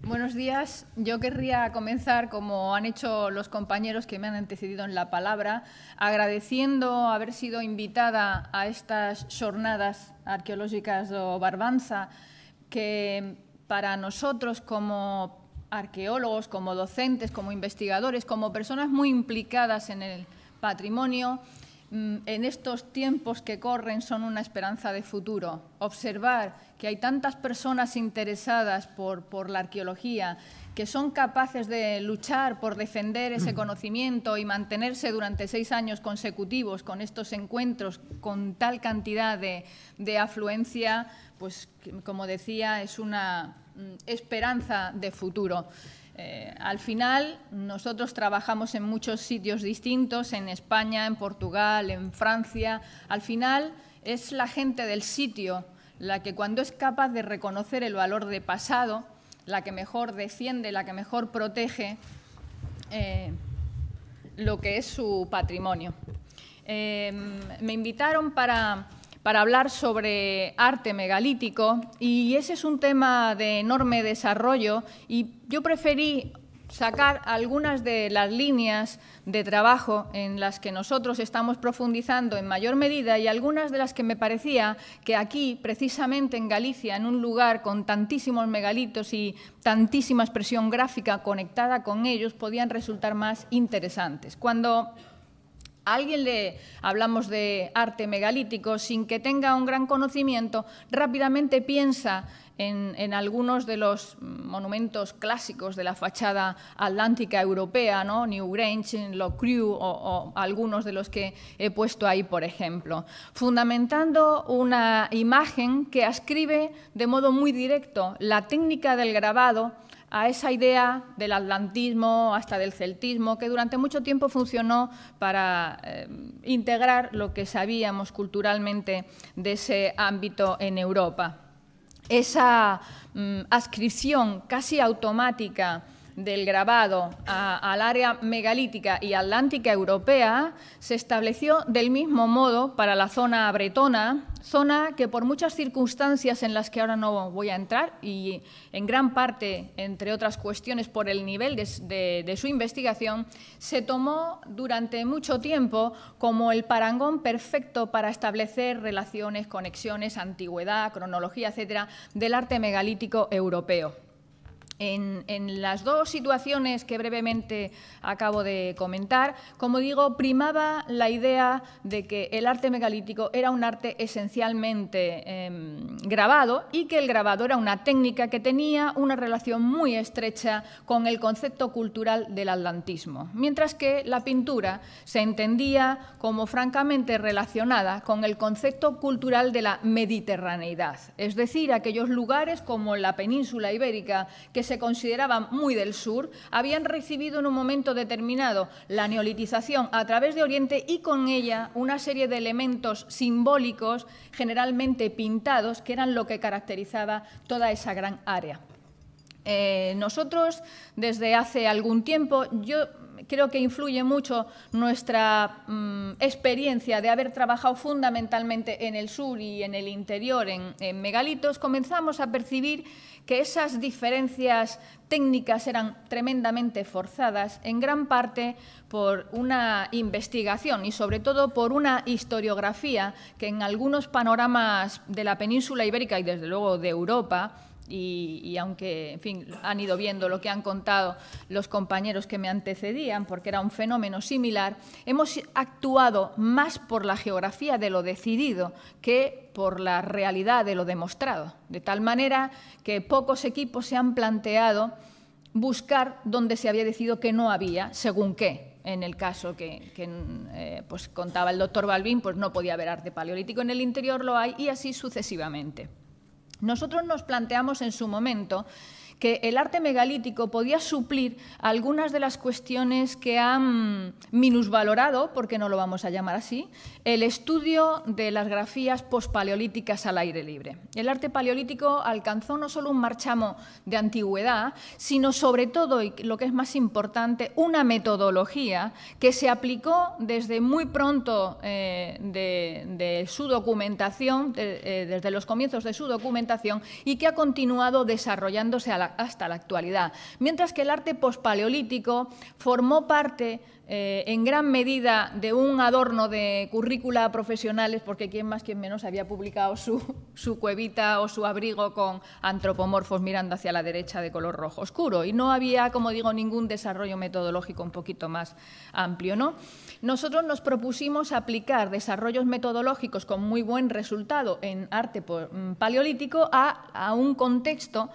Buenos días. Yo querría comenzar, como han hecho los compañeros que me han antecedido en la palabra, agradeciendo haber sido invitada a estas jornadas arqueológicas do Barbanza, que para nosotros como arqueólogos, como docentes, como investigadores, como personas muy implicadas en el patrimonio, en estos tiempos que corren son una esperanza de futuro. Observar que hay tantas personas interesadas por la arqueología, que son capaces de luchar por defender ese conocimiento y mantenerse durante 6 años consecutivos con estos encuentros, con tal cantidad de afluencia, pues, como decía, es una esperanza de futuro. Al final, nosotros trabajamos en muchos sitios distintos, en España, en Portugal, en Francia. Al final, es la gente del sitio la que, cuando es capaz de reconocer el valor de pasado, la que mejor defiende, la que mejor protege lo que es su patrimonio. Me invitaron para hablar sobre arte megalítico, y ese es un tema de enorme desarrollo, y yo preferí sacar algunas de las líneas de trabajo en las que nosotros estamos profundizando en mayor medida, y algunas de las que me parecía que aquí, precisamente en Galicia, en un lugar con tantísimos megalitos y tantísima expresión gráfica conectada con ellos, podían resultar más interesantes. Cuando a alguien le hablamos de arte megalítico sin que tenga un gran conocimiento, rápidamente piensa en algunos de los monumentos clásicos de la fachada atlántica europea, ¿no? Newgrange, Loch Crew o algunos de los que he puesto ahí, por ejemplo, fundamentando una imagen que ascribe de modo muy directo la técnica del grabado a esa idea del atlantismo, hasta del celtismo, que durante mucho tiempo funcionó para integrar lo que sabíamos culturalmente de ese ámbito en Europa. Esa adscripción casi automática del grabado al área megalítica y atlántica europea se estableció del mismo modo para la zona bretona, zona que por muchas circunstancias en las que ahora no voy a entrar, y en gran parte, entre otras cuestiones, por el nivel de su investigación, se tomó durante mucho tiempo como el parangón perfecto para establecer relaciones, conexiones, antigüedad, cronología, etcétera, del arte megalítico europeo. En las dos situaciones que brevemente acabo de comentar, como digo, primaba la idea de que el arte megalítico era un arte esencialmente grabado, y que el grabado era una técnica que tenía una relación muy estrecha con el concepto cultural del atlantismo, mientras que la pintura se entendía como francamente relacionada con el concepto cultural de la mediterraneidad, es decir, aquellos lugares como la península ibérica que se consideraban muy del sur, habían recibido en un momento determinado la neolitización a través de Oriente, y con ella una serie de elementos simbólicos, generalmente pintados, que eran lo que caracterizaba toda esa gran área. Nosotros, desde hace algún tiempo, yo creo que influye mucho nuestra experiencia de haber trabajado fundamentalmente en el sur y en el interior, en megalitos, comenzamos a percibir que esas diferencias técnicas eran tremendamente forzadas, en gran parte por una investigación y sobre todo por una historiografía que en algunos panoramas de la península ibérica y desde luego de Europa, y aunque, en fin, han ido viendo lo que han contado los compañeros que me antecedían, porque era un fenómeno similar, hemos actuado más por la geografía de lo decidido que por la realidad de lo demostrado, de tal manera que pocos equipos se han planteado buscar donde se había decidido que no había, según qué. En el caso que pues contaba el doctor Balbín, pues no podía haber arte paleolítico, en el interior lo hay, y así sucesivamente. Nosotros nos planteamos en su momento que el arte megalítico podía suplir algunas de las cuestiones que han minusvalorado, porque no lo vamos a llamar así, el estudio de las grafías pospaleolíticas al aire libre. El arte paleolítico alcanzó no solo un marchamo de antigüedad, sino sobre todo, y lo que es más importante, una metodología que se aplicó desde muy pronto de su documentación, desde los comienzos de su documentación, y que ha continuado desarrollándose a la hasta la actualidad. Mientras que el arte pospaleolítico formó parte en gran medida de un adorno de currícula profesionales, porque quién más, quién menos había publicado su cuevita o su abrigo con antropomorfos mirando hacia la derecha de color rojo oscuro. Y no había, como digo, ningún desarrollo metodológico un poquito más amplio, ¿no? Nosotros nos propusimos aplicar desarrollos metodológicos con muy buen resultado en arte paleolítico a un contexto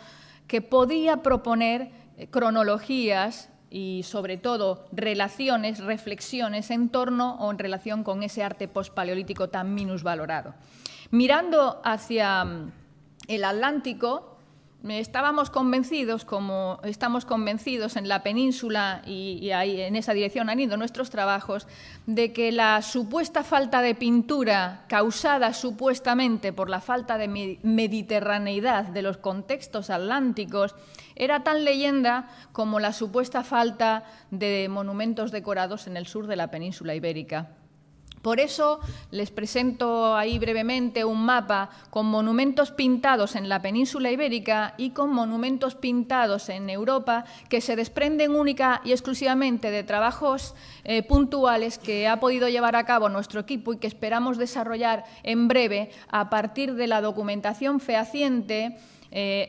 que podía proponer cronologías y, sobre todo, relaciones, reflexiones en torno o en relación con ese arte pospaleolítico tan minusvalorado. Mirando hacia el Atlántico, estábamos convencidos, como estamos convencidos en la península y ahí, en esa dirección han ido nuestros trabajos, de que la supuesta falta de pintura causada supuestamente por la falta de mediterraneidad de los contextos atlánticos era tan leyenda como la supuesta falta de monumentos decorados en el sur de la península ibérica. Por eso les presento ahí brevemente un mapa con monumentos pintados en la península ibérica y con monumentos pintados en Europa que se desprenden única y exclusivamente de trabajos puntuales que ha podido llevar a cabo nuestro equipo y que esperamos desarrollar en breve a partir de la documentación fehaciente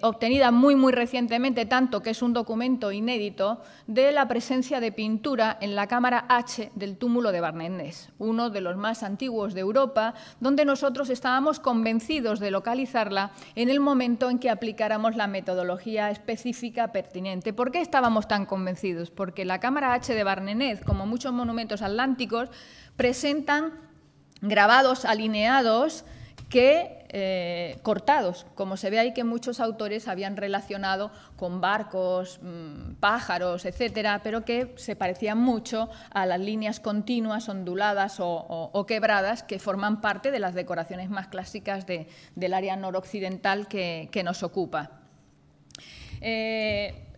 obtenida muy recientemente, tanto que es un documento inédito, de la presencia de pintura en la cámara H del túmulo de Barnetnès, uno de los más antiguos de Europa, donde nosotros estábamos convencidos de localizarla en el momento en que aplicáramos la metodología específica pertinente. ¿Por qué estábamos tan convencidos? Porque la cámara H de Barnetnès, como muchos monumentos atlánticos, presentan grabados alineados que cortados, como se ve ahí que muchos autores habían relacionado con barcos, pájaros, etcétera, pero que se parecían mucho a las líneas continuas, onduladas o quebradas que forman parte de las decoraciones más clásicas del área noroccidental que nos ocupa.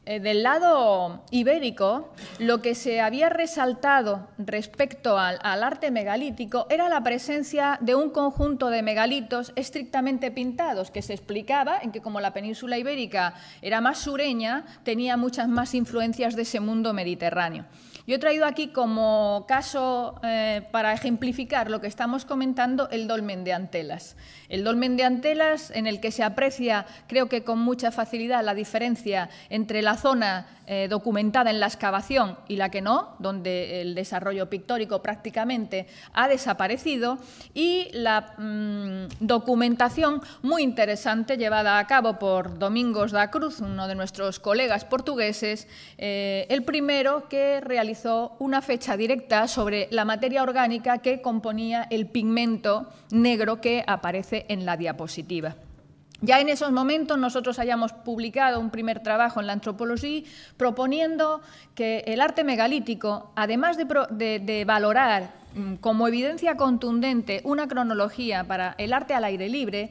Del lado ibérico, lo que se había resaltado respecto al arte megalítico era la presencia de un conjunto de megalitos estrictamente pintados, que se explicaba en que, como la península ibérica era más sureña, tenía muchas más influencias de ese mundo mediterráneo. Yo he traído aquí como caso, para ejemplificar lo que estamos comentando, el dolmen de Antelas. El dolmen de Antelas, en el que se aprecia, creo que con mucha facilidad, la diferencia entre la zona documentada en la excavación y la que no, donde el desarrollo pictórico prácticamente ha desaparecido, y la documentación muy interesante llevada a cabo por Domingos da Cruz, uno de nuestros colegas portugueses, el primero que realizó una fecha directa sobre la materia orgánica que componía el pigmento negro que aparece en la diapositiva. Ya en esos momentos nosotros hayamos publicado un primer trabajo en la antropología proponiendo que el arte megalítico, además de valorar como evidencia contundente una cronología para el arte al aire libre,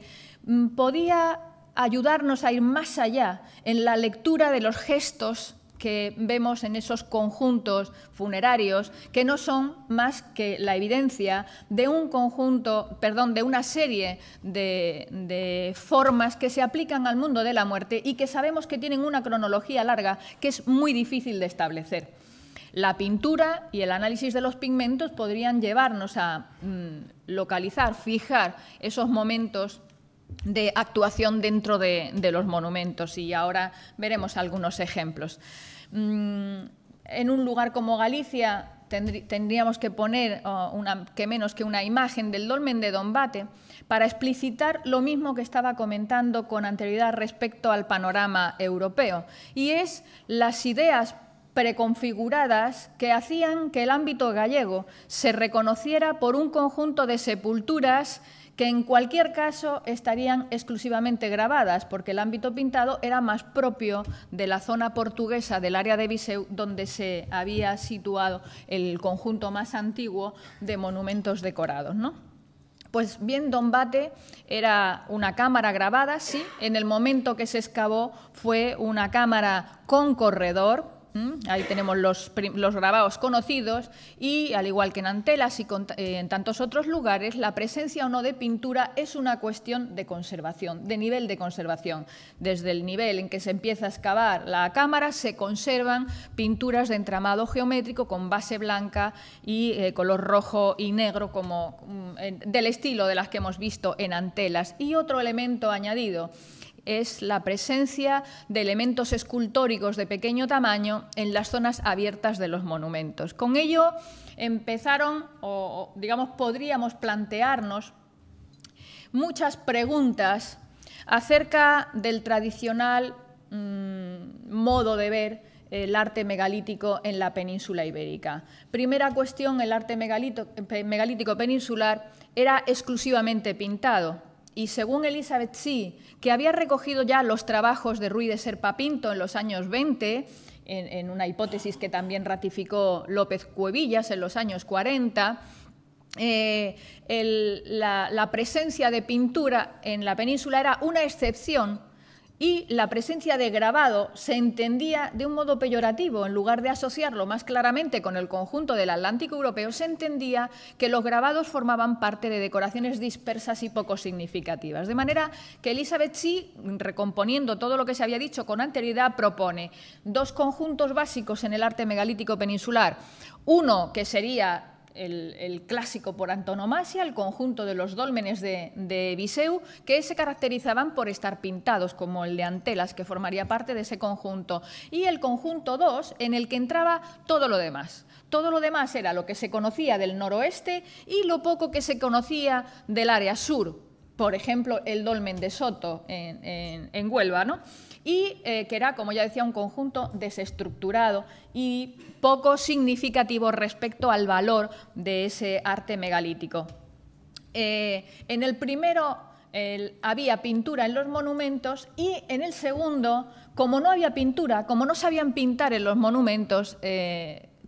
podía ayudarnos a ir más allá en la lectura de los gestos que vemos en esos conjuntos funerarios, que no son más que la evidencia de un conjunto, perdón, de una serie de formas que se aplican al mundo de la muerte y que sabemos que tienen una cronología larga que es muy difícil de establecer. La pintura y el análisis de los pigmentos podrían llevarnos a localizar, fijar esos momentos de actuación dentro de los monumentos, y ahora veremos algunos ejemplos. En un lugar como Galicia tendríamos que poner que menos que una imagen del dolmen de Dombate para explicitar lo mismo que estaba comentando con anterioridad respecto al panorama europeo, y es las ideas preconfiguradas que hacían que el ámbito gallego se reconociera por un conjunto de sepulturas que en cualquier caso estarían exclusivamente grabadas, porque el ámbito pintado era más propio de la zona portuguesa del área de Viseu, donde se había situado el conjunto más antiguo de monumentos decorados, ¿no? Pues bien, Dombate era una cámara grabada, sí, en el momento que se excavó fue una cámara con corredor, Ahí tenemos los grabados conocidos y, al igual que en Antelas y en tantos otros lugares, la presencia o no de pintura es una cuestión de conservación, de nivel de conservación. Desde el nivel en que se empieza a excavar la cámara se conservan pinturas de entramado geométrico con base blanca y color rojo y negro, del estilo de las que hemos visto en Antelas. Y otro elemento añadido es la presencia de elementos escultóricos de pequeño tamaño en las zonas abiertas de los monumentos. Con ello empezaron, o digamos, podríamos plantearnos muchas preguntas acerca del tradicional modo de ver el arte megalítico en la península ibérica. Primera cuestión, el arte megalítico peninsular era exclusivamente pintado. Y según Elizabeth See, que había recogido ya los trabajos de Ruy de Serpa Pinto en los años 20, en una hipótesis que también ratificó López Cuevillas en los años 40, la presencia de pintura en la península era una excepción y la presencia de grabado se entendía de un modo peyorativo. En lugar de asociarlo más claramente con el conjunto del Atlántico europeo, se entendía que los grabados formaban parte de decoraciones dispersas y poco significativas. De manera que Elizabeth See, recomponiendo todo lo que se había dicho con anterioridad, propone dos conjuntos básicos en el arte megalítico peninsular. Uno que sería el clásico por antonomasia, el conjunto de los dólmenes de Viseu, que se caracterizaban por estar pintados, como el de Antelas, que formaría parte de ese conjunto. Y el conjunto 2, en el que entraba todo lo demás. Todo lo demás era lo que se conocía del noroeste y lo poco que se conocía del área sur. Por ejemplo, el dolmen de Soto en Huelva, ¿no? Y que era, como ya decía, un conjunto desestructurado y poco significativo respecto al valor de ese arte megalítico. En el primero había pintura en los monumentos y en el segundo, como no había pintura, como no sabían pintar en los monumentos,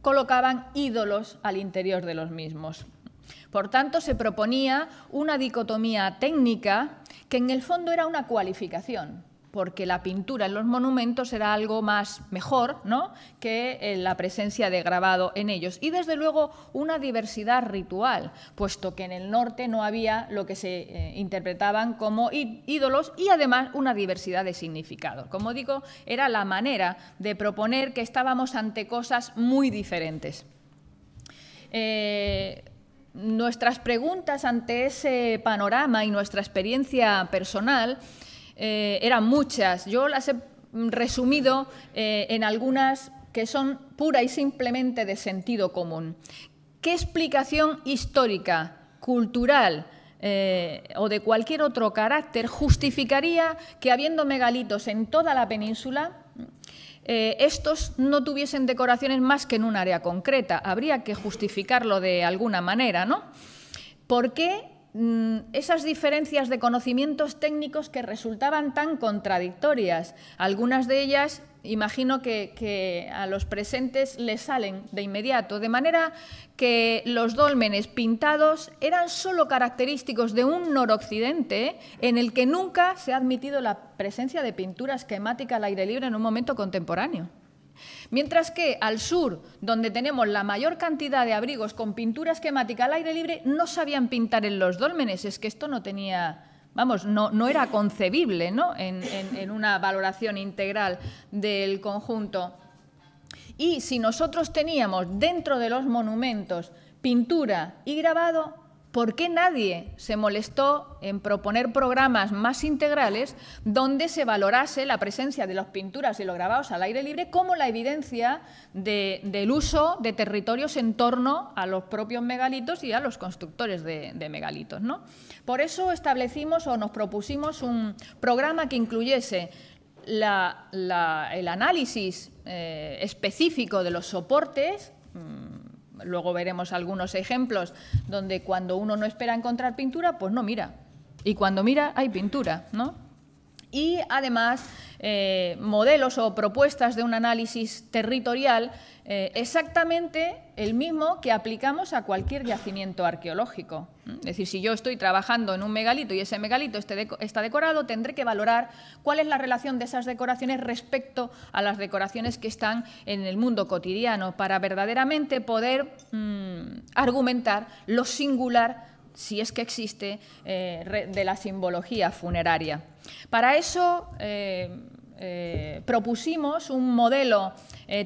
colocaban ídolos al interior de los mismos. Por tanto, se proponía una dicotomía técnica que en el fondo era una cualificación, porque la pintura en los monumentos era algo mejor, ¿no?, que la presencia de grabado en ellos. Y, desde luego, una diversidad ritual, puesto que en el norte no había lo que se interpretaban como ídolos y, además, una diversidad de significados. Como digo, era la manera de proponer que estábamos ante cosas muy diferentes. Nuestras preguntas ante ese panorama y nuestra experiencia personal eran muchas. Yo las he resumido en algunas que son pura y simplemente de sentido común. ¿Qué explicación histórica, cultural o de cualquier otro carácter justificaría que, habiendo megalitos en toda la península, estos no tuviesen decoraciones más que en un área concreta? Habría que justificarlo de alguna manera, ¿no? ¿Por qué esas diferencias de conocimientos técnicos que resultaban tan contradictorias? Algunas de ellas, imagino que a los presentes les salen de inmediato, de manera que los dólmenes pintados eran solo característicos de un noroccidente en el que nunca se ha admitido la presencia de pintura esquemática al aire libre en un momento contemporáneo. Mientras que al sur, donde tenemos la mayor cantidad de abrigos con pintura esquemática al aire libre, no sabían pintar en los dólmenes. Es que esto no tenía, vamos, no era concebible, ¿no?, en una valoración integral del conjunto. Y si nosotros teníamos dentro de los monumentos pintura y grabado, ¿por qué nadie se molestó en proponer programas más integrales donde se valorase la presencia de las pinturas y los grabados al aire libre como la evidencia del uso de territorios en torno a los propios megalitos y a los constructores de megalitos, ¿no? Por eso establecimos o nos propusimos un programa que incluyese el análisis específico de los soportes. Luego veremos algunos ejemplos donde, cuando uno no espera encontrar pintura, pues no mira. Y cuando mira, hay pintura, ¿no? Y, además, modelos o propuestas de un análisis territorial exactamente el mismo que aplicamos a cualquier yacimiento arqueológico. Es decir, si yo estoy trabajando en un megalito y ese megalito está decorado, tendré que valorar cuál es la relación de esas decoraciones respecto a las decoraciones que están en el mundo cotidiano para verdaderamente poder argumentar lo singular, si es que existe, de la simbología funeraria. Para eso propusimos un modelo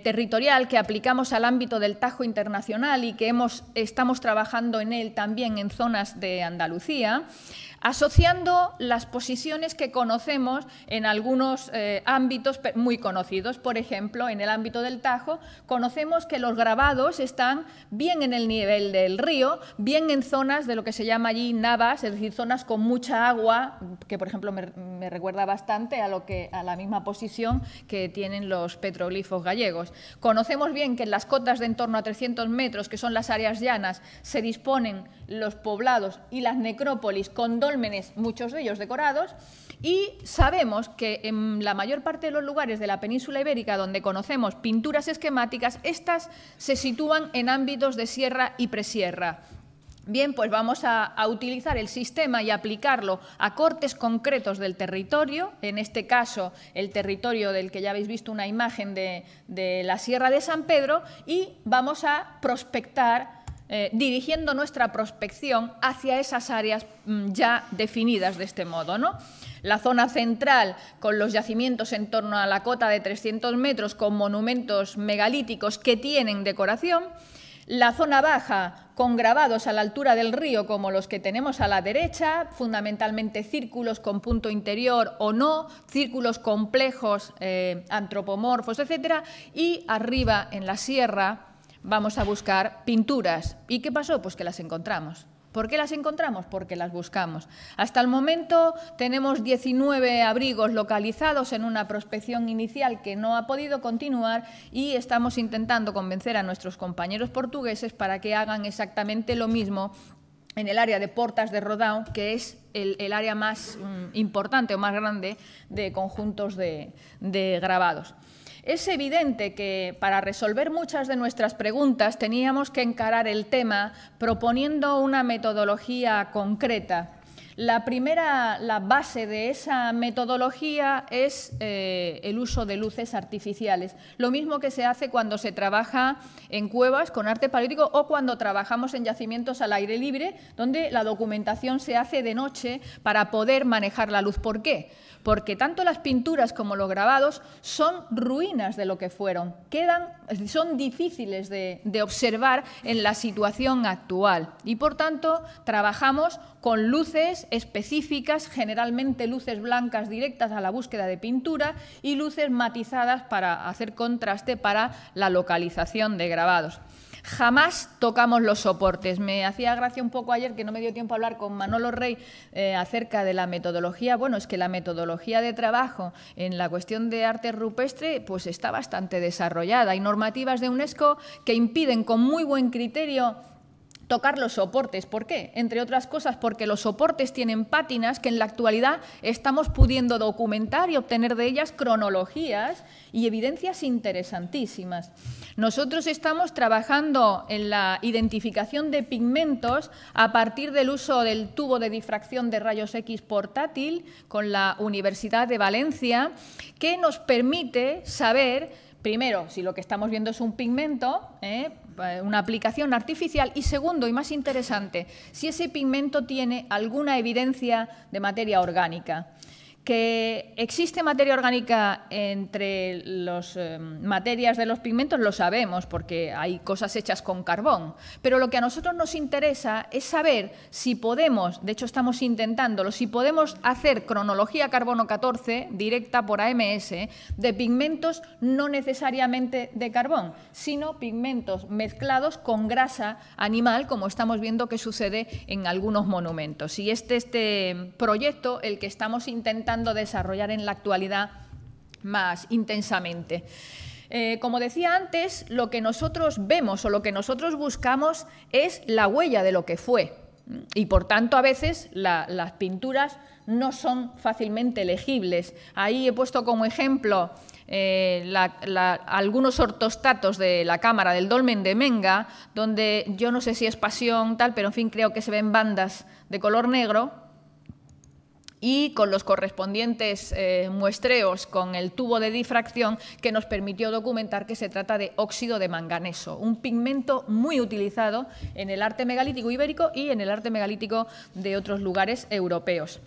territorial que aplicamos al ámbito del Tajo internacional y que estamos trabajando en él también en zonas de Andalucía, asociando las posiciones que conocemos en algunos ámbitos muy conocidos. Por ejemplo, en el ámbito del Tajo, conocemos que los grabados están bien en el nivel del río, bien en zonas de lo que se llama allí navas, es decir, zonas con mucha agua, que por ejemplo me recuerda bastante a la misma posición que tienen los petroglifos gallegos. Conocemos bien que en las cotas de en torno a 300 metros, que son las áreas llanas, se disponen los poblados y las necrópolis con dólmenes, muchos de ellos decorados, y sabemos que en la mayor parte de los lugares de la península ibérica donde conocemos pinturas esquemáticas, estas se sitúan en ámbitos de sierra y presierra. Bien, pues vamos a utilizar el sistema y aplicarlo a cortes concretos del territorio, en este caso el territorio del que ya habéis visto una imagen de la Sierra de San Pedro, y vamos a prospectar dirigiendo nuestra prospección hacia esas áreas ya definidas de este modo, ¿no? La zona central, con los yacimientos en torno a la cota de 300 metros, con monumentos megalíticos que tienen decoración. La zona baja, con grabados a la altura del río, como los que tenemos a la derecha, fundamentalmente círculos con punto interior o no, círculos complejos, antropomorfos, etcétera, y arriba, en la sierra, vamos a buscar pinturas. ¿Y qué pasó? Pues que las encontramos. ¿Por qué las encontramos? Porque las buscamos. Hasta el momento tenemos 19 abrigos localizados en una prospección inicial que no ha podido continuar y estamos intentando convencer a nuestros compañeros portugueses para que hagan exactamente lo mismo en el área de Portas de Rodão, que es el área más importante o más grande de conjuntos de grabados. Es evidente que para resolver muchas de nuestras preguntas teníamos que encarar el tema proponiendo una metodología concreta. La base de esa metodología es el uso de luces artificiales, lo mismo que se hace cuando se trabaja en cuevas con arte paleolítico o cuando trabajamos en yacimientos al aire libre, donde la documentación se hace de noche para poder manejar la luz. ¿Por qué? Porque tanto las pinturas como los grabados son ruinas de lo que fueron, son difíciles de observar en la situación actual y, por tanto, trabajamos con luces específicas, generalmente luces blancas directas a la búsqueda de pintura y luces matizadas para hacer contraste para la localización de grabados. Jamás tocamos los soportes. Me hacía gracia un poco ayer que no me dio tiempo a hablar con Manolo Rey acerca de la metodología. Bueno, es que la metodología de trabajo en la cuestión de arte rupestre pues está bastante desarrollada. Hay normativas de UNESCO que impiden con muy buen criterio tocar los soportes. ¿Por qué? Entre otras cosas porque los soportes tienen pátinas que en la actualidad estamos pudiendo documentar y obtener de ellas cronologías y evidencias interesantísimas. Nosotros estamos trabajando en la identificación de pigmentos a partir del uso del tubo de difracción de rayos X portátil con la Universidad de Valencia, que nos permite saber, primero, si lo que estamos viendo es un pigmento, una aplicación artificial, y segundo, y más interesante, si ese pigmento tiene alguna evidencia de materia orgánica. Que existe materia orgánica entre las materias de los pigmentos lo sabemos porque hay cosas hechas con carbón, pero lo que a nosotros nos interesa es saber si podemos, de hecho estamos intentándolo, si podemos hacer cronología carbono 14 directa por AMS de pigmentos no necesariamente de carbón, sino pigmentos mezclados con grasa animal, como estamos viendo que sucede en algunos monumentos. Y este proyecto, el que estamos intentando desarrollar en la actualidad más intensamente. Como decía antes, lo que nosotros vemos o lo que nosotros buscamos es la huella de lo que fue. y por tanto, a veces las pinturas no son fácilmente legibles. Ahí he puesto como ejemplo algunos ortostatos de la cámara del Dolmen de Menga, donde yo no sé si es pasión, tal, pero en fin, creo que se ven bandas de color negro, y con los correspondientes muestreos con el tubo de difracción que nos permitió documentar que se trata de óxido de manganeso, un pigmento muy utilizado en el arte megalítico ibérico y en el arte megalítico de otros lugares europeos.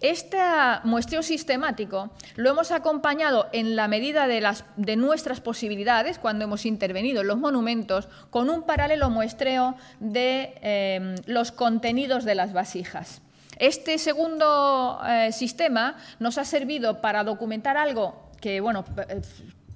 Este muestreo sistemático lo hemos acompañado en la medida de nuestras posibilidades, cuando hemos intervenido en los monumentos, con un paralelo muestreo de los contenidos de las vasijas. Este segundo sistema nos ha servido para documentar algo que, bueno,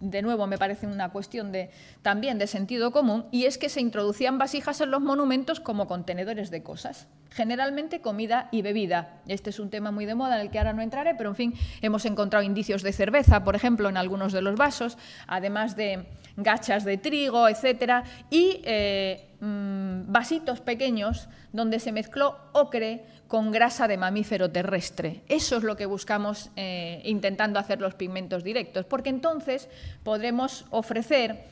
de nuevo me parece una cuestión también de sentido común, y es que se introducían vasijas en los monumentos como contenedores de cosas, generalmente comida y bebida. Este es un tema muy de moda en el que ahora no entraré, pero en fin, hemos encontrado indicios de cerveza, por ejemplo, en algunos de los vasos, además de gachas de trigo, etcétera, y vasitos pequeños donde se mezcló ocre con grasa de mamífero terrestre. Eso es lo que buscamos intentando hacer los pigmentos directos, porque entonces podremos ofrecer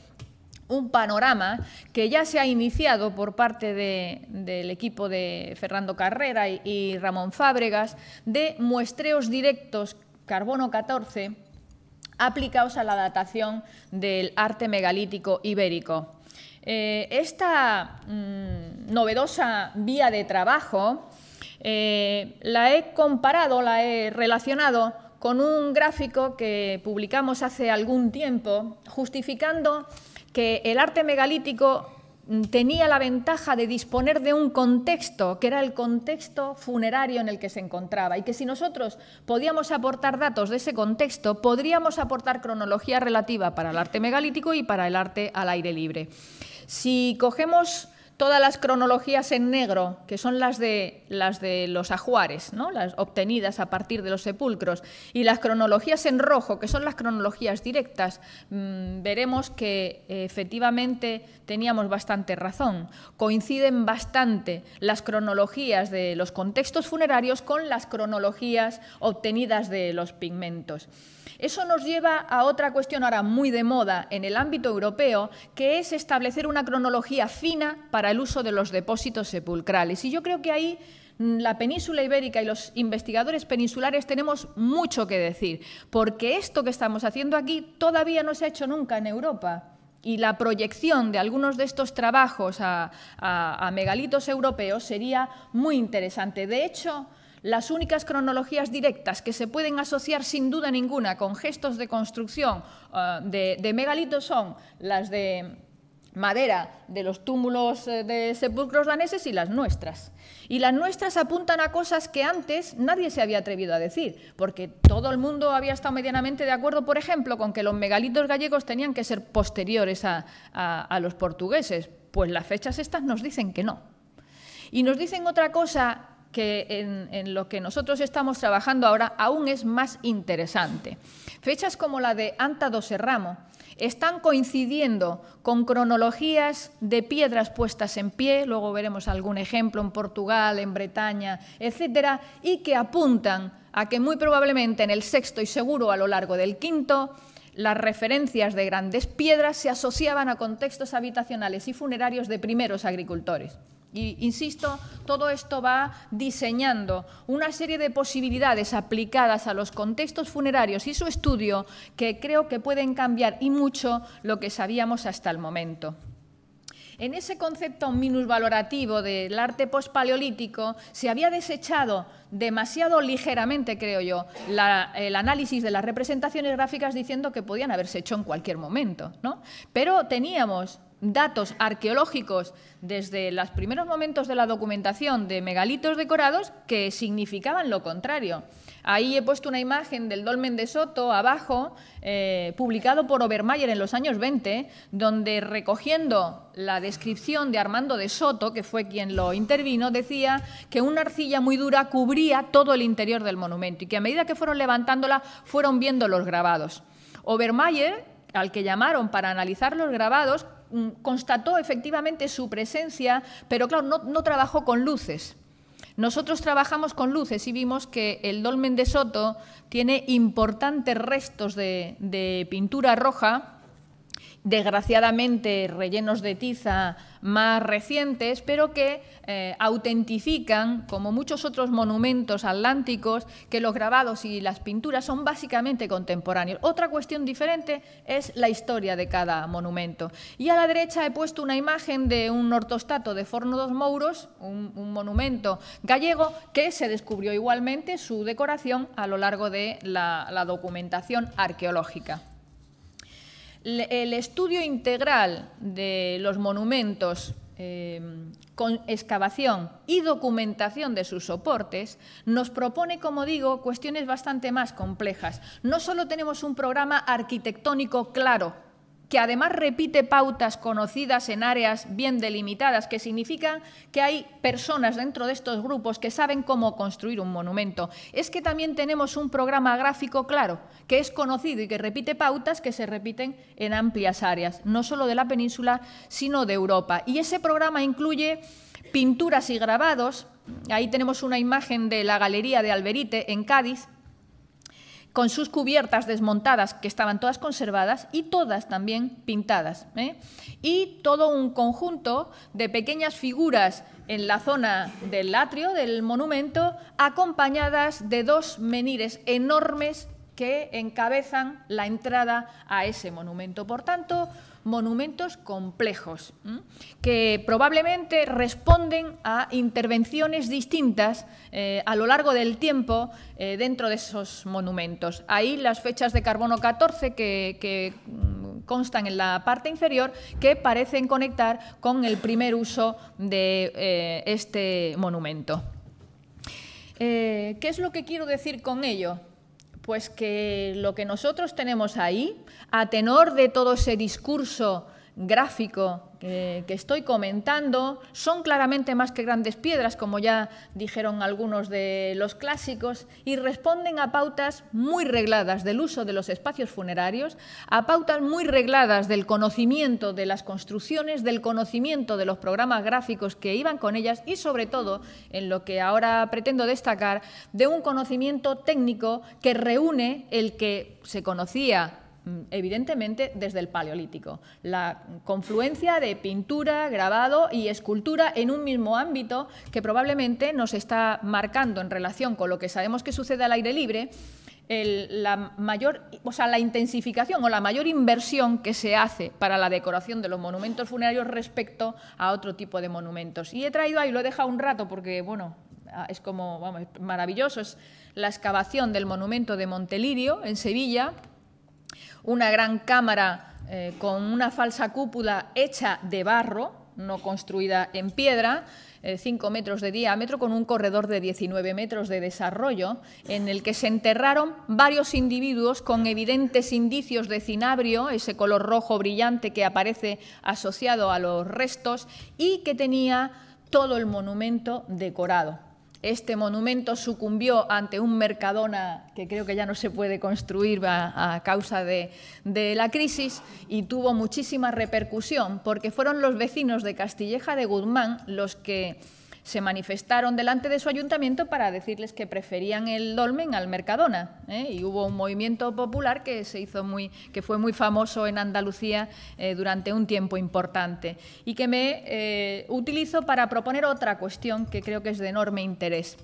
un panorama que ya se ha iniciado por parte del equipo de Fernando Carrera y Ramón Fábregas, de muestreos directos carbono 14 aplicados a la datación del arte megalítico ibérico. Esta novedosa vía de trabajo la he comparado, la he relacionado con un gráfico que publicamos hace algún tiempo, justificando que el arte megalítico tenía la ventaja de disponer de un contexto, que era el contexto funerario en el que se encontraba, y que si nosotros podíamos aportar datos de ese contexto, podríamos aportar cronología relativa para el arte megalítico y para el arte al aire libre. Si cogemos todas las cronologías en negro, que son las de los ajuares, ¿no?, las obtenidas a partir de los sepulcros, y las cronologías en rojo, que son las cronologías directas, veremos que efectivamente teníamos bastante razón. Coinciden bastante las cronologías de los contextos funerarios con las cronologías obtenidas de los pigmentos. Eso nos lleva a otra cuestión ahora muy de moda en el ámbito europeo, que es establecer una cronología fina para el uso de los depósitos sepulcrales. Y yo creo que ahí la península ibérica y los investigadores peninsulares tenemos mucho que decir, porque esto que estamos haciendo aquí todavía no se ha hecho nunca en Europa. Y la proyección de algunos de estos trabajos a megalitos europeos sería muy interesante. De hecho, las únicas cronologías directas que se pueden asociar sin duda ninguna con gestos de construcción de megalitos son las de madera de los túmulos de sepulcros daneses y las nuestras. Y las nuestras apuntan a cosas que antes nadie se había atrevido a decir, porque todo el mundo había estado medianamente de acuerdo, por ejemplo, con que los megalitos gallegos tenían que ser posteriores a los portugueses. Pues las fechas estas nos dicen que no. Y nos dicen otra cosa que en lo que nosotros estamos trabajando ahora aún es más interesante. Fechas como la de Anta do Serramo están coincidiendo con cronologías de piedras puestas en pie, luego veremos algún ejemplo en Portugal, en Bretaña, etcétera, y que apuntan a que muy probablemente en el sexto y seguro a lo largo del quinto las referencias de grandes piedras se asociaban a contextos habitacionales y funerarios de primeros agricultores. Y, insisto, todo esto va diseñando una serie de posibilidades aplicadas a los contextos funerarios y su estudio que creo que pueden cambiar y mucho lo que sabíamos hasta el momento. En ese concepto minusvalorativo del arte pospaleolítico se había desechado demasiado ligeramente, creo yo, el análisis de las representaciones gráficas diciendo que podían haberse hecho en cualquier momento, ¿no? Pero teníamos datos arqueológicos desde los primeros momentos de la documentación de megalitos decorados que significaban lo contrario. Ahí he puesto una imagen del Dolmen de Soto abajo, publicado por Obermayer en los años 20, donde recogiendo la descripción de Armando de Soto, que fue quien lo intervino, decía que una arcilla muy dura cubría todo el interior del monumento y que a medida que fueron levantándola fueron viendo los grabados. Obermayer, al que llamaron para analizar los grabados, constató efectivamente su presencia, pero claro, no trabajó con luces. nosotros trabajamos con luces y vimos que el dolmen de Soto tiene importantes restos de pintura roja, desgraciadamente rellenos de tiza más recientes, pero que autentifican, como muchos otros monumentos atlánticos, que los grabados y las pinturas son básicamente contemporáneos. Otra cuestión diferente es la historia de cada monumento. Y a la derecha he puesto una imagen de un ortostato de Forno dos Mouros, un monumento gallego que se descubrió igualmente su decoración a lo largo de la documentación arqueológica. El estudio integral de los monumentos con excavación y documentación de sus soportes nos propone, como digo, cuestiones bastante más complejas. No solo tenemos un programa arquitectónico claro, que además repite pautas conocidas en áreas bien delimitadas, que significan que hay personas dentro de estos grupos que saben cómo construir un monumento. Es que también tenemos un programa gráfico claro, que es conocido y que repite pautas que se repiten en amplias áreas, no solo de la península, sino de Europa. Y ese programa incluye pinturas y grabados. Ahí tenemos una imagen de la Galería de Alberite, en Cádiz, con sus cubiertas desmontadas, que estaban todas conservadas y todas también pintadas, y todo un conjunto de pequeñas figuras en la zona del atrio del monumento, acompañadas de dos menires enormes que encabezan la entrada a ese monumento. Por tanto, monumentos complejos, que probablemente responden a intervenciones distintas a lo largo del tiempo dentro de esos monumentos. Ahí las fechas de carbono 14 que constan en la parte inferior, que parecen conectar con el primer uso de este monumento. ¿Qué es lo que quiero decir con ello? Pues que lo que nosotros tenemos ahí, a tenor de todo ese discurso gráfico que estoy comentando, son claramente más que grandes piedras, como ya dijeron algunos de los clásicos, y responden a pautas muy regladas del uso de los espacios funerarios, a pautas muy regladas del conocimiento de las construcciones, del conocimiento de los programas gráficos que iban con ellas y, sobre todo, en lo que ahora pretendo destacar, de un conocimiento técnico que reúne el que se conocía evidentemente desde el Paleolítico. La confluencia de pintura, grabado y escultura en un mismo ámbito que probablemente nos está marcando en relación con lo que sabemos que sucede al aire libre, la intensificación o la mayor inversión que se hace para la decoración de los monumentos funerarios respecto a otro tipo de monumentos. Y he traído ahí, lo he dejado un rato porque, bueno, es como, vamos, es maravilloso, es la excavación del monumento de Montelirio en Sevilla, una gran cámara con una falsa cúpula hecha de barro, no construida en piedra, 5 metros de diámetro, con un corredor de 19 metros de desarrollo, en el que se enterraron varios individuos con evidentes indicios de cinabrio, ese color rojo brillante que aparece asociado a los restos, y que tenía todo el monumento decorado. Este monumento sucumbió ante un Mercadona que creo que ya no se puede construir a causa de la crisis, y tuvo muchísima repercusión porque fueron los vecinos de Castilleja de Guzmán los que se manifestaron delante de su ayuntamiento para decirles que preferían el dolmen al Mercadona, y hubo un movimiento popular que fue muy famoso en Andalucía durante un tiempo importante, y que me utilizo para proponer otra cuestión que creo que es de enorme interés.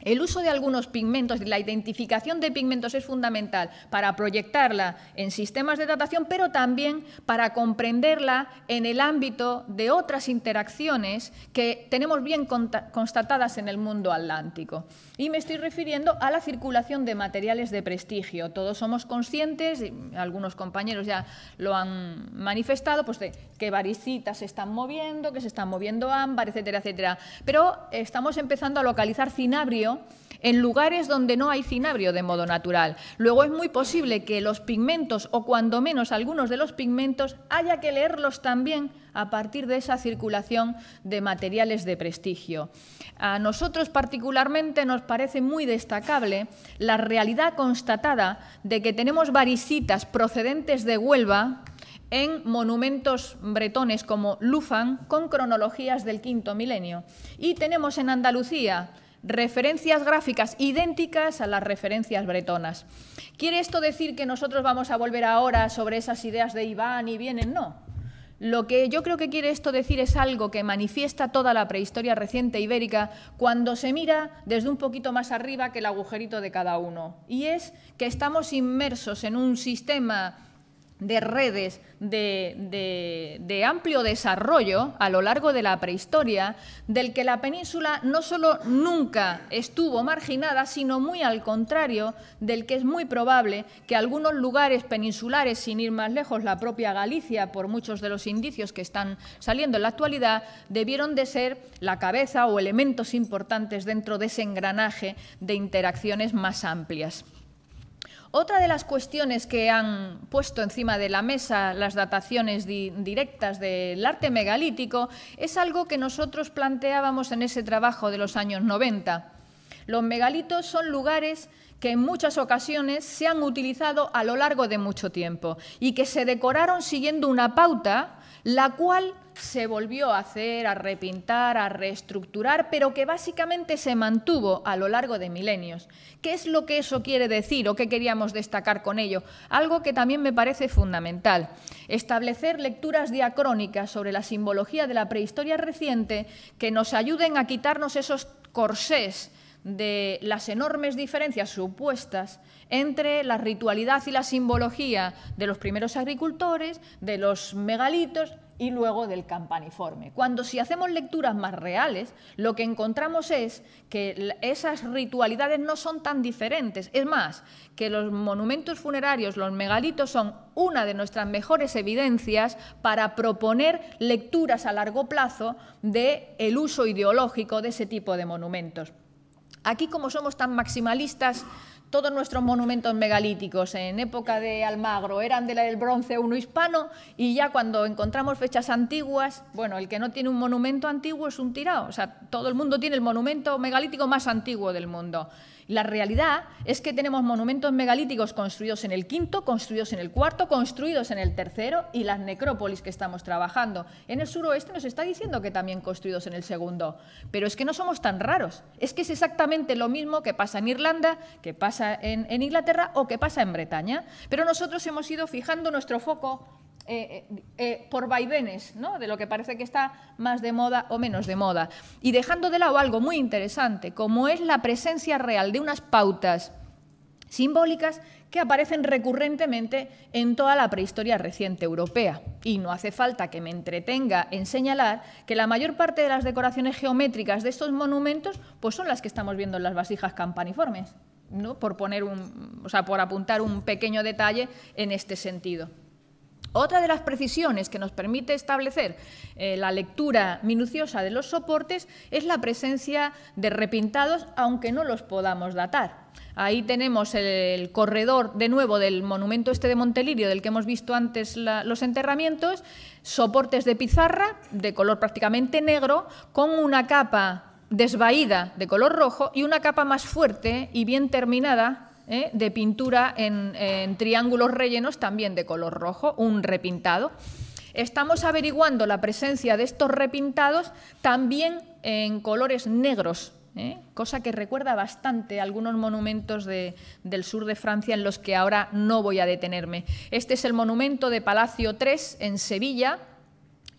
El uso de algunos pigmentos y la identificación de pigmentos es fundamental para proyectarla en sistemas de datación, pero también para comprenderla en el ámbito de otras interacciones que tenemos bien constatadas en el mundo atlántico. Y me estoy refiriendo a la circulación de materiales de prestigio. Todos somos conscientes, y algunos compañeros ya lo han manifestado, pues de que varicitas se están moviendo, que se están moviendo ámbar, etcétera, etcétera. Pero estamos empezando a localizar cinabrio en lugares donde no hay cinabrio de modo natural. Luego es muy posible que los pigmentos, o cuando menos algunos de los pigmentos, haya que leerlos también a partir de esa circulación de materiales de prestigio. A nosotros particularmente nos parece muy destacable la realidad constatada de que tenemos varicitas procedentes de Huelva en monumentos bretones como Lufan con cronologías del V milenio. Y tenemos en Andalucía referencias gráficas idénticas a las referencias bretonas. ¿Quiere esto decir que nosotros vamos a volver ahora sobre esas ideas de Iván y vienen? No. Lo que yo creo que quiere esto decir es algo que manifiesta toda la prehistoria reciente ibérica cuando se mira desde un poquito más arriba que el agujerito de cada uno. Y es que estamos inmersos en un sistema de redes de amplio desarrollo a lo largo de la prehistoria, del que la península no solo nunca estuvo marginada, sino muy al contrario, del que es muy probable que algunos lugares peninsulares, sin ir más lejos, la propia Galicia, por muchos de los indicios que están saliendo en la actualidad, debieron de ser la cabeza o elementos importantes dentro de ese engranaje de interacciones más amplias. Otra de las cuestiones que han puesto encima de la mesa las dataciones directas del arte megalítico es algo que nosotros planteábamos en ese trabajo de los años 90. Los megalitos son lugares que en muchas ocasiones se han utilizado a lo largo de mucho tiempo y que se decoraron siguiendo una pauta, la cual se volvió a hacer, a repintar, a reestructurar, pero que básicamente se mantuvo a lo largo de milenios. ¿Qué es lo que eso quiere decir o qué queríamos destacar con ello? Algo que también me parece fundamental. Establecer lecturas diacrónicas sobre la simbología de la prehistoria reciente que nos ayuden a quitarnos esos corsés de las enormes diferencias supuestas entre la ritualidad y la simbología de los primeros agricultores, de los megalitos y luego del campaniforme. Cuando si hacemos lecturas más reales, lo que encontramos es que esas ritualidades no son tan diferentes. Es más, que los monumentos funerarios, los megalitos, son una de nuestras mejores evidencias para proponer lecturas a largo plazo del uso ideológico de ese tipo de monumentos. Aquí, como somos tan maximalistas, todos nuestros monumentos megalíticos en época de Almagro eran del bronce I hispano y ya cuando encontramos fechas antiguas, bueno, el que no tiene un monumento antiguo es un tirao. O sea, todo el mundo tiene el monumento megalítico más antiguo del mundo. La realidad es que tenemos monumentos megalíticos construidos en el V, construidos en el IV, construidos en el III y las necrópolis que estamos trabajando. En el suroeste nos está diciendo que también construidos en el II, pero es que no somos tan raros. Es que es exactamente lo mismo que pasa en Irlanda, que pasa en Inglaterra o que pasa en Bretaña. Pero nosotros hemos ido fijando nuestro foco por vaivenes, ¿no?, de lo que parece que está más de moda o menos de moda, y dejando de lado algo muy interesante, como es la presencia real de unas pautas simbólicas que aparecen recurrentemente en toda la prehistoria reciente europea. Y no hace falta que me entretenga en señalar que la mayor parte de las decoraciones geométricas de estos monumentos pues son las que estamos viendo en las vasijas campaniformes, ¿no?, por apuntar un pequeño detalle en este sentido. Otra de las precisiones que nos permite establecer la lectura minuciosa de los soportes es la presencia de repintados, aunque no los podamos datar. Ahí tenemos el corredor, de nuevo, del monumento este de Montelirio, del que hemos visto antes los enterramientos, soportes de pizarra de color prácticamente negro, con una capa desvaída de color rojo y una capa más fuerte y bien terminada de pintura en triángulos rellenos también de color rojo, un repintado. Estamos averiguando la presencia de estos repintados también en colores negros, cosa que recuerda bastante a algunos monumentos del sur de Francia en los que ahora no voy a detenerme. Este es el monumento de Palacio III en Sevilla.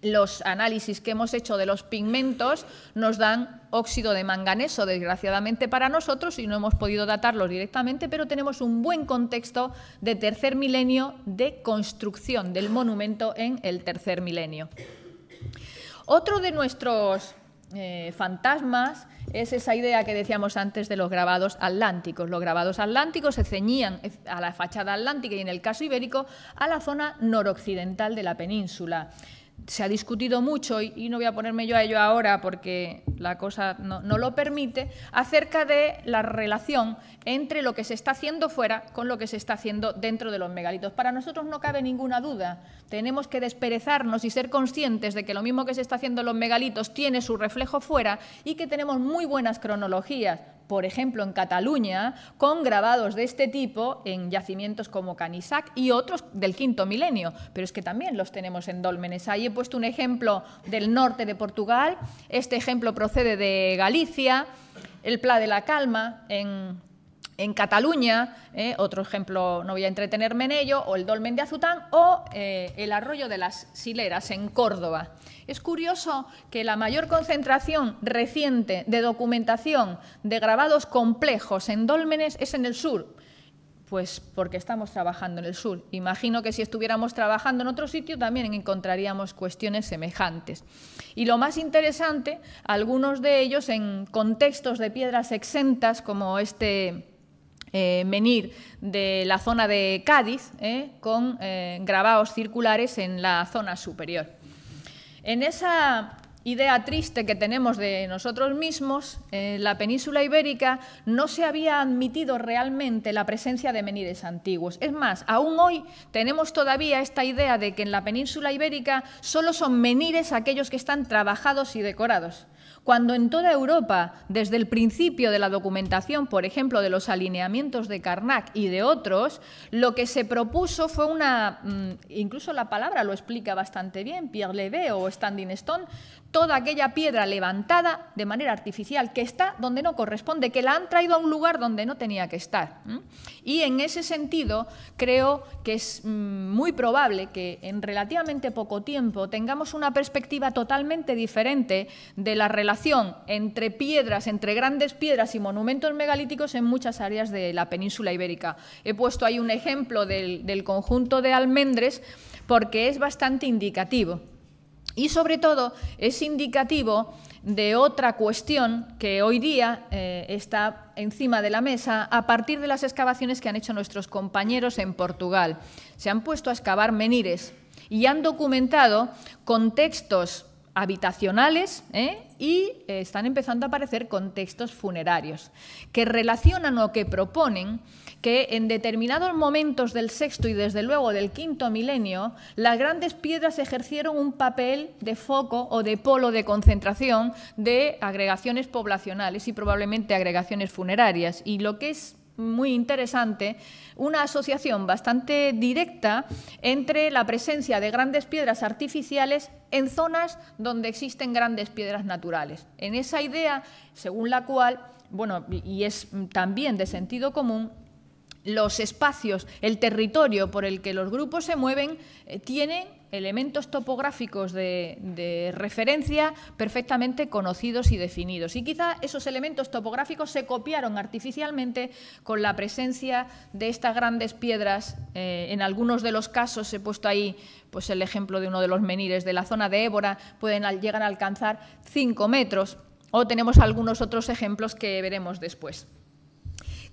Los análisis que hemos hecho de los pigmentos nos dan óxido de manganeso, desgraciadamente para nosotros, y no hemos podido datarlos directamente, pero tenemos un buen contexto de tercer milenio de construcción del monumento en el tercer milenio. Otro de nuestros fantasmas es esa idea que decíamos antes de los grabados atlánticos. Los grabados atlánticos se ceñían a la fachada atlántica y, en el caso ibérico, a la zona noroccidental de la península. Se ha discutido mucho, y no voy a ponerme yo a ello ahora porque la cosa no lo permite, acerca de la relación entre lo que se está haciendo fuera con lo que se está haciendo dentro de los megalitos. Para nosotros no cabe ninguna duda. Tenemos que desperezarnos y ser conscientes de que lo mismo que se está haciendo en los megalitos tiene su reflejo fuera y que tenemos muy buenas cronologías. por ejemplo, en Cataluña, con grabados de este tipo en yacimientos como Canisac y otros del quinto milenio, pero es que también los tenemos en dólmenes. Ahí he puesto un ejemplo del norte de Portugal, este ejemplo procede de Galicia, el Pla de la Calma en Cataluña, otro ejemplo, no voy a entretenerme en ello, o el dolmen de Azután o el arroyo de las Sileras en Córdoba. Es curioso que la mayor concentración reciente de documentación de grabados complejos en dólmenes es en el sur. Pues porque estamos trabajando en el sur. Imagino que si estuviéramos trabajando en otro sitio también encontraríamos cuestiones semejantes. Y lo más interesante, algunos de ellos en contextos de piedras exentas como este menhir de la zona de Cádiz, con grabados circulares en la zona superior. En esa idea triste que tenemos de nosotros mismos, en la península ibérica no se había admitido realmente la presencia de menhires antiguos. Es más, aún hoy tenemos todavía esta idea de que en la península ibérica solo son menhires aquellos que están trabajados y decorados, cuando en toda Europa, desde el principio de la documentación, por ejemplo, de los alineamientos de Carnac y de otros, lo que se propuso fue incluso la palabra lo explica bastante bien, pierre levé o standing stone, toda aquella piedra levantada de manera artificial que está donde no corresponde, que la han traído a un lugar donde no tenía que estar. Y en ese sentido creo que es muy probable que en relativamente poco tiempo tengamos una perspectiva totalmente diferente de la relación entre piedras, entre grandes piedras y monumentos megalíticos en muchas áreas de la península ibérica. He puesto ahí un ejemplo del conjunto de Almendres porque es bastante indicativo. Y sobre todo es indicativo de otra cuestión que hoy día está encima de la mesa a partir de las excavaciones que han hecho nuestros compañeros en Portugal. Se han puesto a excavar menhires y han documentado contextos habitacionales y están empezando a aparecer contextos funerarios que relacionan o que proponen que en determinados momentos del sexto y desde luego del quinto milenio las grandes piedras ejercieron un papel de foco o de polo de concentración de agregaciones poblacionales y probablemente agregaciones funerarias. Y lo que es muy interesante, una asociación bastante directa entre la presencia de grandes piedras artificiales en zonas donde existen grandes piedras naturales. En esa idea, según la cual, bueno, y es también de sentido común, los espacios, el territorio por el que los grupos se mueven tienen elementos topográficos de referencia perfectamente conocidos y definidos. Y quizá esos elementos topográficos se copiaron artificialmente con la presencia de estas grandes piedras. En algunos de los casos, he puesto ahí pues, el ejemplo de uno de los menhires de la zona de Évora, pueden llegar a alcanzar 5 metros, o tenemos algunos otros ejemplos que veremos después.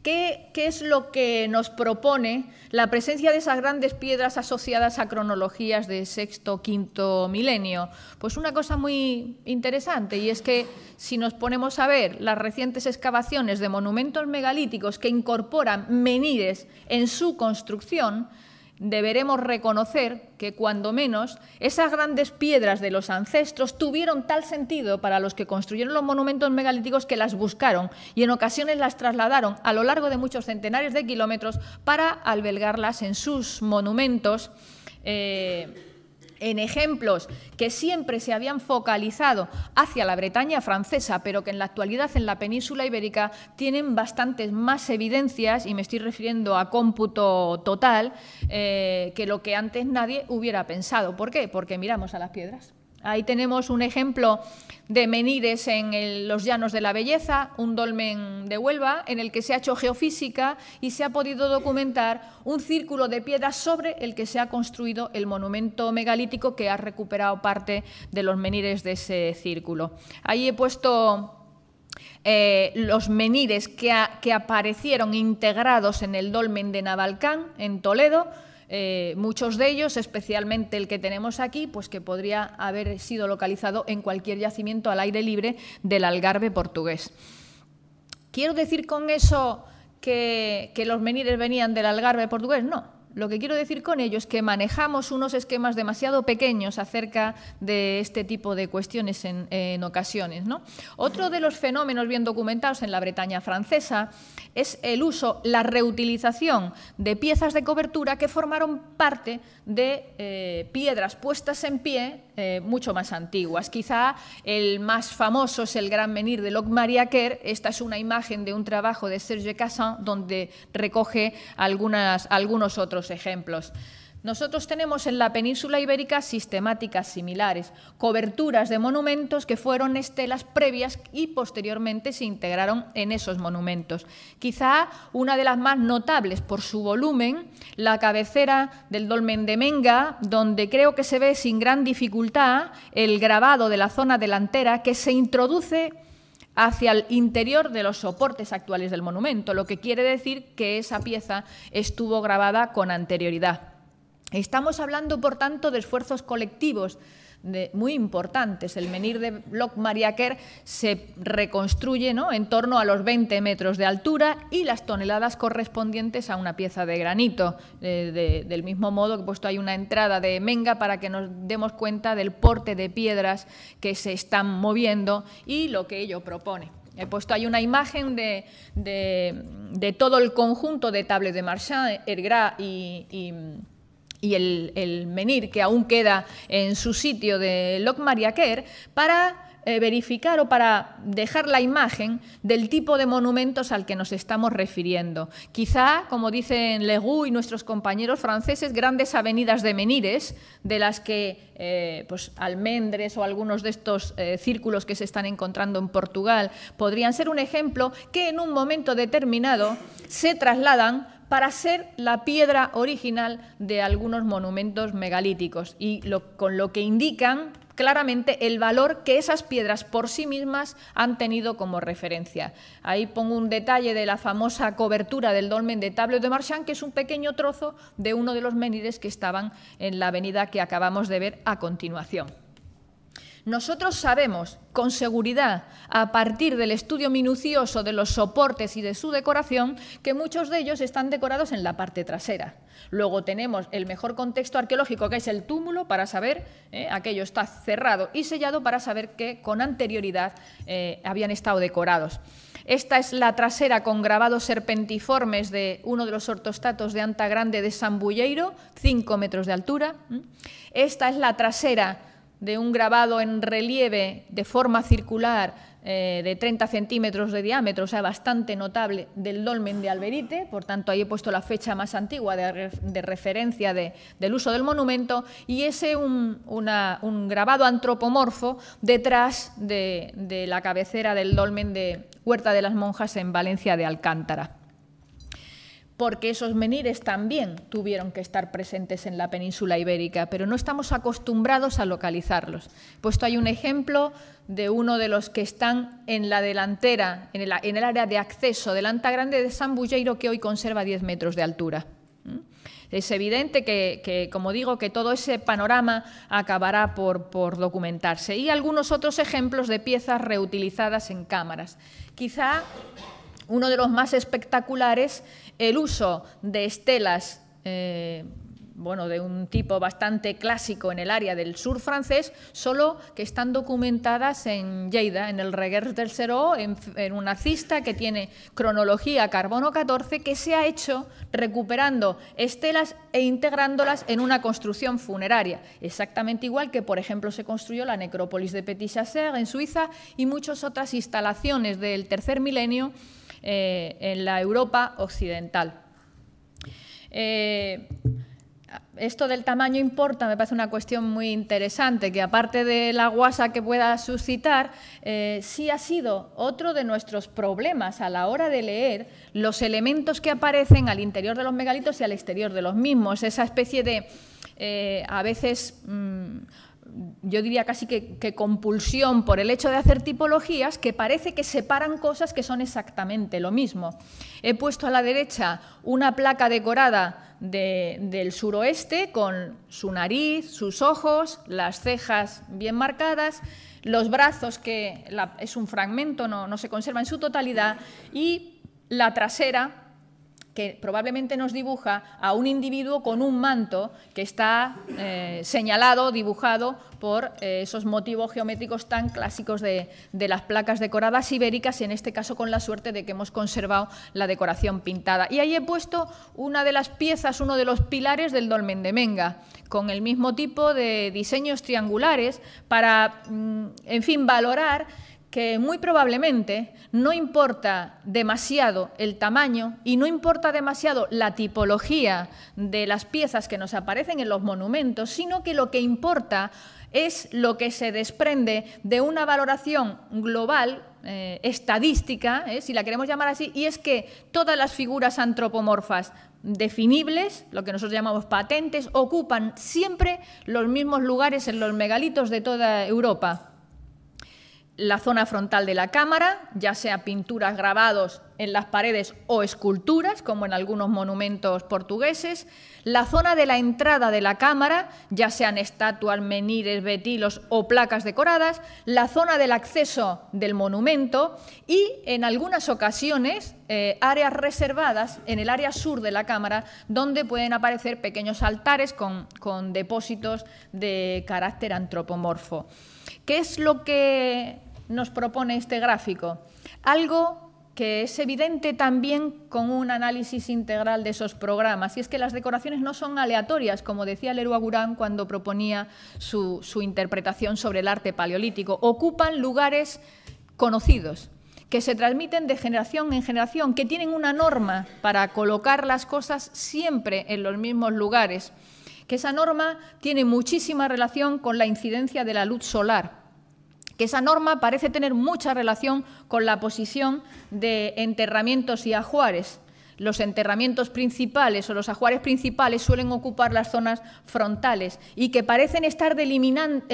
¿Qué es lo que nos propone la presencia de esas grandes piedras asociadas a cronologías de sexto, quinto milenio? Pues una cosa muy interesante, y es que si nos ponemos a ver las recientes excavaciones de monumentos megalíticos que incorporan menhires en su construcción, deberemos reconocer que, cuando menos, esas grandes piedras de los ancestros tuvieron tal sentido para los que construyeron los monumentos megalíticos que las buscaron y en ocasiones las trasladaron a lo largo de muchos centenares de kilómetros para albergarlas en sus monumentos, en ejemplos que siempre se habían focalizado hacia la Bretaña francesa, pero que en la actualidad en la península ibérica tienen bastantes más evidencias, y me estoy refiriendo a cómputo total, que lo que antes nadie hubiera pensado. ¿Por qué? Porque miramos a las piedras. Ahí tenemos un ejemplo de menhires en los Llanos de la Belleza, un dolmen de Huelva, en el que se ha hecho geofísica y se ha podido documentar un círculo de piedras sobre el que se ha construido el monumento megalítico que ha recuperado parte de los menhires de ese círculo. Ahí he puesto los menhires que aparecieron integrados en el dolmen de Navalcán, en Toledo. Muchos de ellos, especialmente el que tenemos aquí, pues que podría haber sido localizado en cualquier yacimiento al aire libre del Algarve portugués. ¿Quiero decir con eso que los menhires venían del Algarve portugués? No. lo que quiero decir con ello es que manejamos unos esquemas demasiado pequeños acerca de este tipo de cuestiones en ocasiones, ¿no? Otro de los fenómenos bien documentados en la Bretaña francesa es el uso, la reutilización de piezas de cobertura que formaron parte de piedras puestas en pie mucho más antiguas. Quizá el más famoso es el gran menhir de Locmariaquer. Esta es una imagen de un trabajo de Serge Cassin donde recoge algunos otros ejemplos. Nosotros tenemos en la península ibérica sistemáticas similares, coberturas de monumentos que fueron estelas previas y posteriormente se integraron en esos monumentos. Quizá una de las más notables por su volumen, la cabecera del Dolmen de Menga, donde creo que se ve sin gran dificultad el grabado de la zona delantera que se introduce hacia el interior de los soportes actuales del monumento, lo que quiere decir que esa pieza estuvo grabada con anterioridad. Estamos hablando, por tanto, de esfuerzos colectivos muy importantes. El menhir de Locmariaquer se reconstruye, ¿no?, en torno a los 20 metros de altura y las toneladas correspondientes a una pieza de granito. Del mismo modo que he puesto ahí una entrada de Menga para que nos demos cuenta del porte de piedras que se están moviendo y lo que ello propone. He puesto ahí una imagen de todo el conjunto de Table de Marchand, Ergras y el menhir que aún queda en su sitio de Locmariaquer para verificar o para dejar la imagen del tipo de monumentos al que nos estamos refiriendo. Quizá, como dicen Leroux y nuestros compañeros franceses, grandes avenidas de menhires, de las que pues, Almendres o algunos de estos círculos que se están encontrando en Portugal podrían ser un ejemplo que en un momento determinado se trasladan para ser la piedra original de algunos monumentos megalíticos y con lo que indican claramente el valor que esas piedras por sí mismas han tenido como referencia. Ahí pongo un detalle de la famosa cobertura del dolmen de Table de Marchand, que es un pequeño trozo de uno de los menhires que estaban en la avenida que acabamos de ver a continuación. Nosotros sabemos con seguridad, a partir del estudio minucioso de los soportes y de su decoración, que muchos de ellos están decorados en la parte trasera. Luego tenemos el mejor contexto arqueológico, que es el túmulo, para saber, aquello está cerrado y sellado, para saber que con anterioridad habían estado decorados. Esta es la trasera con grabados serpentiformes de uno de los ortostatos de Anta Grande de San Bulleiro, 5 metros de altura. Esta es la trasera de un grabado en relieve de forma circular de 30 centímetros de diámetro, o sea, bastante notable, del dolmen de Alberite. Por tanto, ahí he puesto la fecha más antigua de referencia del uso del monumento, y ese un grabado antropomorfo detrás de la cabecera del dolmen de Huerta de las Monjas en Valencia de Alcántara. Porque esos menhires también tuvieron que estar presentes en la península ibérica, pero no estamos acostumbrados a localizarlos. He puesto ahí un ejemplo de uno de los que están en la delantera, en el área de acceso del Anta Grande de San Bulleiro, que hoy conserva 10 metros de altura. Es evidente que, como digo, que todo ese panorama acabará por documentarse. Y algunos otros ejemplos de piezas reutilizadas en cámaras. Quizá uno de los más espectaculares, el uso de estelas de un tipo bastante clásico en el área del sur francés, solo que están documentadas en Lleida, en el Reguers del Seró, en una cista que tiene cronología carbono 14, que se ha hecho recuperando estelas e integrándolas en una construcción funeraria, exactamente igual que, por ejemplo, se construyó la necrópolis de Petit-Chasseur en Suiza y muchas otras instalaciones del tercer milenio en la Europa occidental. Esto del tamaño importa, me parece una cuestión muy interesante, que aparte de la guasa que pueda suscitar, sí ha sido otro de nuestros problemas a la hora de leer los elementos que aparecen al interior de los megalitos y al exterior de los mismos, esa especie de, a veces, yo diría casi que compulsión por el hecho de hacer tipologías que parece que separan cosas que son exactamente lo mismo. He puesto a la derecha una placa decorada del suroeste con su nariz, sus ojos, las cejas bien marcadas, los brazos, que es un fragmento, no se conserva en su totalidad, y la trasera que probablemente nos dibuja a un individuo con un manto que está señalado, dibujado por esos motivos geométricos tan clásicos de las placas decoradas ibéricas, y en este caso con la suerte de que hemos conservado la decoración pintada. Y ahí he puesto una de las piezas, uno de los pilares del dolmen de Menga, con el mismo tipo de diseños triangulares para, en fin, valorar que muy probablemente no importa demasiado el tamaño y no importa demasiado la tipología de las piezas que nos aparecen en los monumentos, sino que lo que importa es lo que se desprende de una valoración global, estadística, si la queremos llamar así, y es que todas las figuras antropomorfas definibles, lo que nosotros llamamos patentes, ocupan siempre los mismos lugares en los megalitos de toda Europa. La zona frontal de la cámara, ya sea pinturas, grabados en las paredes o esculturas, como en algunos monumentos portugueses. La zona de la entrada de la cámara, ya sean estatuas, menhires, betilos o placas decoradas. La zona del acceso del monumento y, en algunas ocasiones, áreas reservadas en el área sur de la cámara, donde pueden aparecer pequeños altares con depósitos de carácter antropomorfo. ¿Qué es lo que nos propone este gráfico? Algo que es evidente también con un análisis integral de esos programas, y es que las decoraciones no son aleatorias, como decía Leroy Gourand cuando proponía su interpretación sobre el arte paleolítico. Ocupan lugares conocidos, que se transmiten de generación en generación, que tienen una norma para colocar las cosas siempre en los mismos lugares, que esa norma tiene muchísima relación con la incidencia de la luz solar, que esa norma parece tener mucha relación con la posición de enterramientos y ajuares. Los enterramientos principales o los ajuares principales suelen ocupar las zonas frontales y que parecen estar delimitando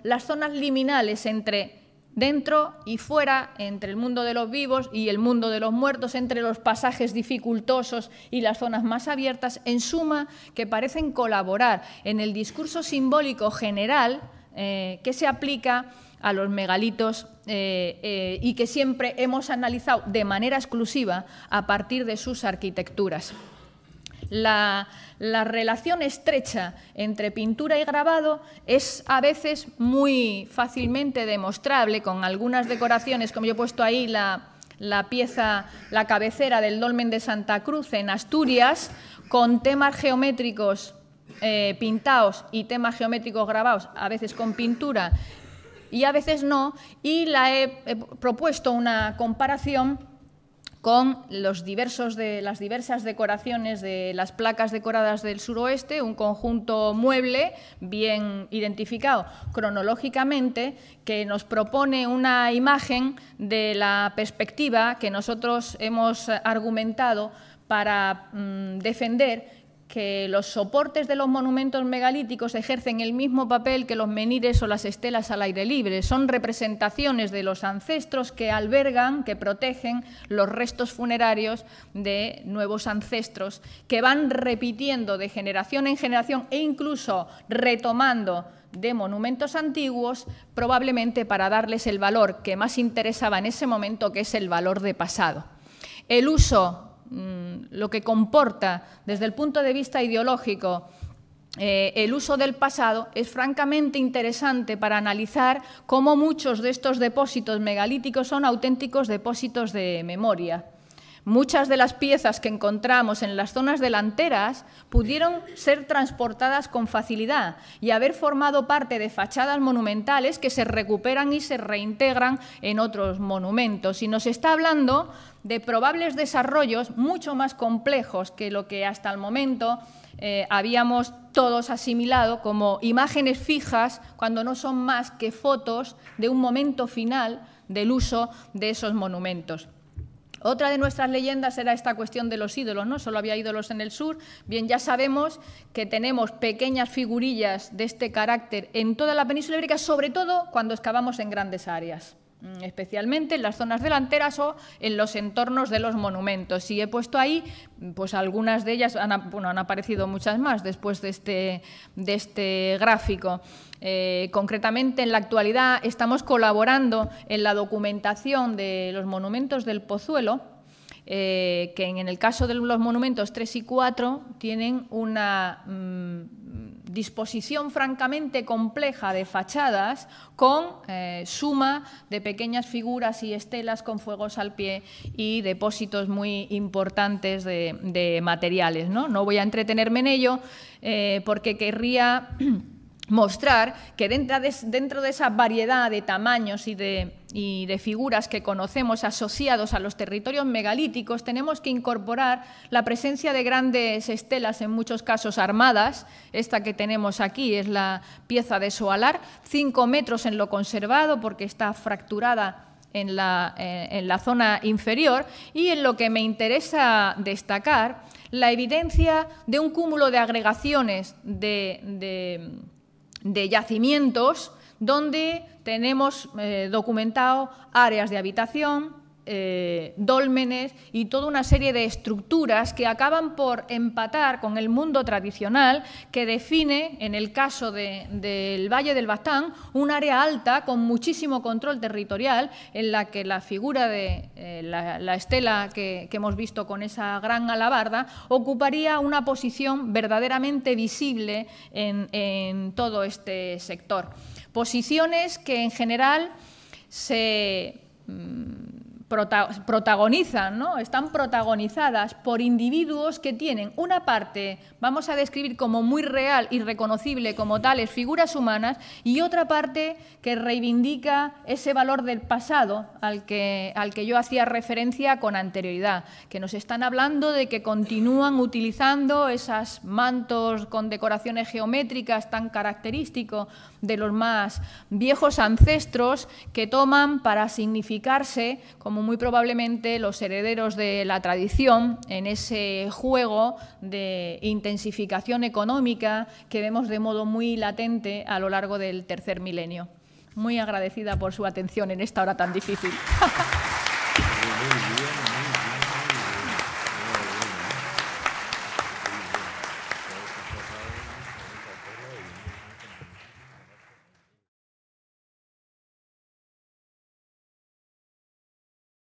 las zonas liminales entre dentro y fuera, entre el mundo de los vivos y el mundo de los muertos, entre los pasajes dificultosos y las zonas más abiertas, en suma, que parecen colaborar en el discurso simbólico general que se aplica a los megalitos y que siempre hemos analizado de manera exclusiva a partir de sus arquitecturas. La relación estrecha entre pintura y grabado es a veces muy fácilmente demostrable con algunas decoraciones, como yo he puesto ahí la cabecera del dolmen de Santa Cruz en Asturias, con temas geométricos pintados y temas geométricos grabados, a veces con pintura y a veces no, y he propuesto una comparación con las diversas decoraciones de las placas decoradas del suroeste, un conjunto mueble bien identificado cronológicamente que nos propone una imagen de la perspectiva que nosotros hemos argumentado para defender que los soportes de los monumentos megalíticos ejercen el mismo papel que los menhires o las estelas al aire libre. Son representaciones de los ancestros que albergan, que protegen los restos funerarios de nuevos ancestros, que van repitiendo de generación en generación e incluso retomando de monumentos antiguos, probablemente para darles el valor que más interesaba en ese momento, que es el valor de pasado. El uso, lo que comporta desde el punto de vista ideológico el uso del pasado, es francamente interesante para analizar cómo muchos de estos depósitos megalíticos son auténticos depósitos de memoria. Muchas de las piezas que encontramos en las zonas delanteras pudieron ser transportadas con facilidad y haber formado parte de fachadas monumentales que se recuperan y se reintegran en otros monumentos. Y nos está hablando de probables desarrollos mucho más complejos que lo que hasta el momento habíamos todos asimilado como imágenes fijas, cuando no son más que fotos de un momento final del uso de esos monumentos. Otra de nuestras leyendas era esta cuestión de los ídolos, ¿no? Solo había ídolos en el sur. Bien, ya sabemos que tenemos pequeñas figurillas de este carácter en toda la península ibérica, sobre todo cuando excavamos en grandes áreas, especialmente en las zonas delanteras o en los entornos de los monumentos. Y he puesto ahí, pues algunas de ellas, han aparecido muchas más después de este gráfico. Concretamente, en la actualidad estamos colaborando en la documentación de los monumentos del Pozuelo, que en el caso de los monumentos 3 y 4 tienen una disposición francamente compleja de fachadas con suma de pequeñas figuras y estelas con fuegos al pie y depósitos muy importantes de materiales, ¿no? No voy a entretenerme en ello porque querría mostrar que dentro de esa variedad de tamaños y de figuras que conocemos asociados a los territorios megalíticos, tenemos que incorporar la presencia de grandes estelas, en muchos casos armadas. Esta que tenemos aquí es la pieza de Soalar, 5 metros en lo conservado porque está fracturada en la zona inferior, y en lo que me interesa destacar, la evidencia de un cúmulo de agregaciones de yacimientos donde tenemos documentado áreas de habitación, dólmenes y toda una serie de estructuras que acaban por empatar con el mundo tradicional que define, en el caso del Valle del Baztán, un área alta con muchísimo control territorial en la que la figura de la estela que hemos visto con esa gran alabarda ocuparía una posición verdaderamente visible en todo este sector. Posiciones que en general se protagonizan, ¿no? Están protagonizadas por individuos que tienen una parte, vamos a describir como muy real y reconocible como tales figuras humanas, y otra parte que reivindica ese valor del pasado al que yo hacía referencia con anterioridad, que nos están hablando de que continúan utilizando esos mantos con decoraciones geométricas tan característicos de los más viejos ancestros, que toman para significarse como muy probablemente los herederos de la tradición en ese juego de intensificación económica que vemos de modo muy latente a lo largo del tercer milenio. Muy agradecida por su atención en esta hora tan difícil.